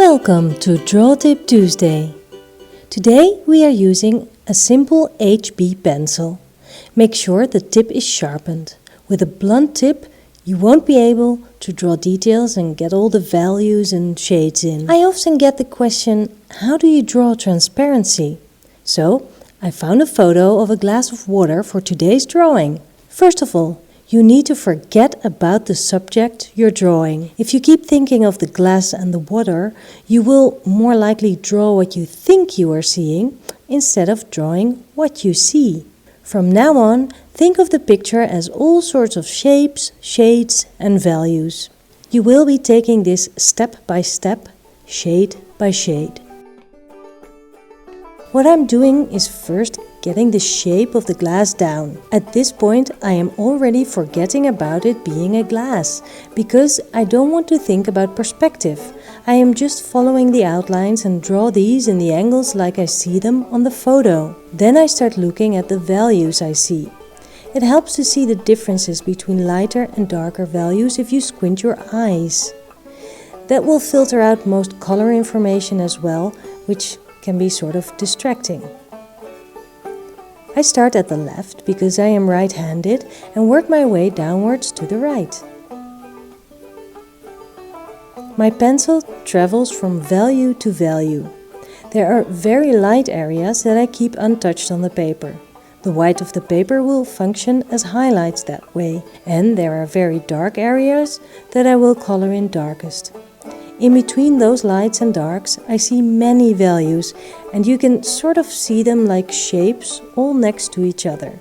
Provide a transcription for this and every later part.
Welcome to Draw Tip Tuesday. Today we are using a simple HB pencil. Make sure the tip is sharpened. With a blunt tip you won't be able to draw details and get all the values and shades in. I often get the question, how do you draw transparency? So I found a photo of a glass of water for today's drawing. First of all, you need to forget about the subject you're drawing. If you keep thinking of the glass and the water, you will more likely draw what you think you are seeing instead of drawing what you see. From now on, think of the picture as all sorts of shapes, shades and values. You will be taking this step by step, shade by shade. What I'm doing is first getting the shape of the glass down. At this point I am already forgetting about it being a glass, because I don't want to think about perspective. I am just following the outlines and draw these in the angles like I see them on the photo. Then I start looking at the values I see. It helps to see the differences between lighter and darker values if you squint your eyes. That will filter out most color information as well, which can be sort of distracting. I start at the left because I am right-handed and work my way downwards to the right. My pencil travels from value to value. There are very light areas that I keep untouched on the paper. The white of the paper will function as highlights that way, and there are very dark areas that I will color in darkest. In between those lights and darks, I see many values, and you can sort of see them like shapes all next to each other.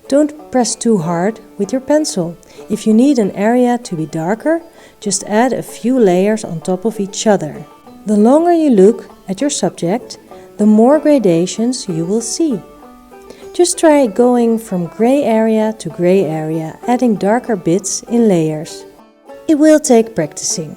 Don't press too hard with your pencil. If you need an area to be darker, just add a few layers on top of each other. The longer you look at your subject, the more gradations you will see. Just try going from gray area to gray area, adding darker bits in layers. It will take practicing,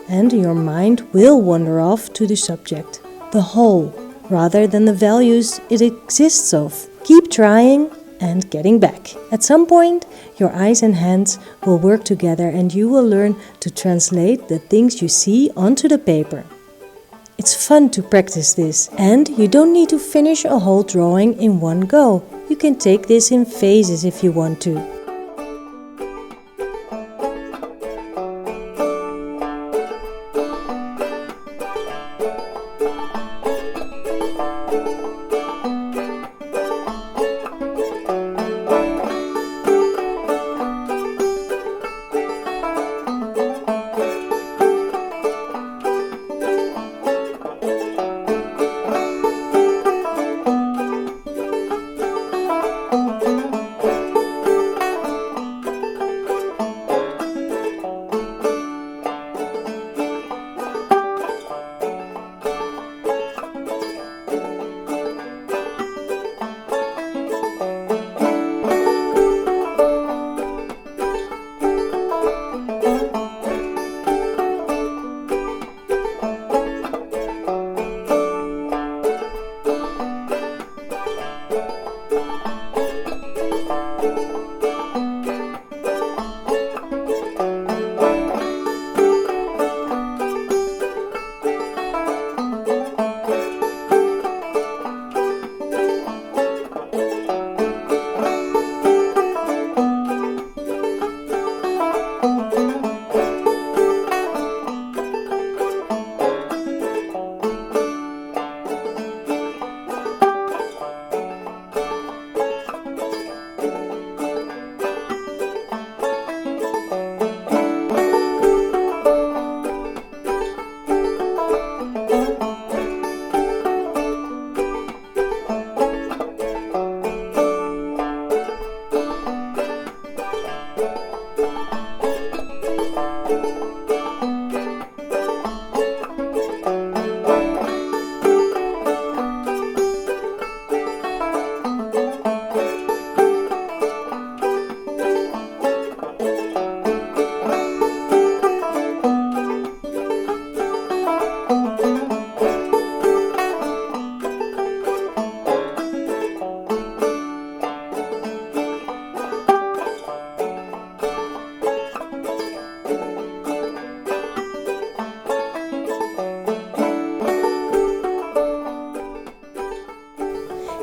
and your mind will wander off to the subject, the whole, rather than the values it exists of. Keep trying and getting back. At some point, your eyes and hands will work together and you will learn to translate the things you see onto the paper. It's fun to practice this, and you don't need to finish a whole drawing in one go. You can take this in phases if you want to.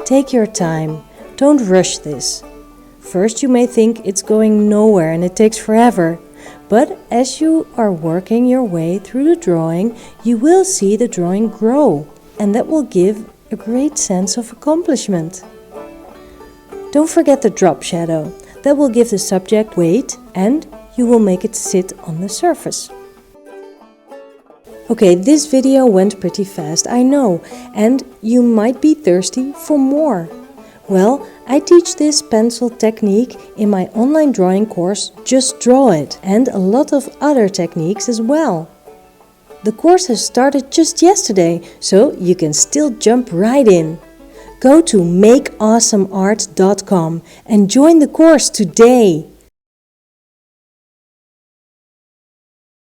Take your time, don't rush this. First you may think it's going nowhere and it takes forever, but as you are working your way through the drawing, you will see the drawing grow, and that will give a great sense of accomplishment. Don't forget the drop shadow. That will give the subject weight and you will make it sit on the surface. Okay, this video went pretty fast, I know, and you might be thirsty for more. Well, I teach this pencil technique in my online drawing course Just Draw It, and a lot of other techniques as well. The course has started just yesterday, so you can still jump right in. Go to makeawesomeart.com and join the course today.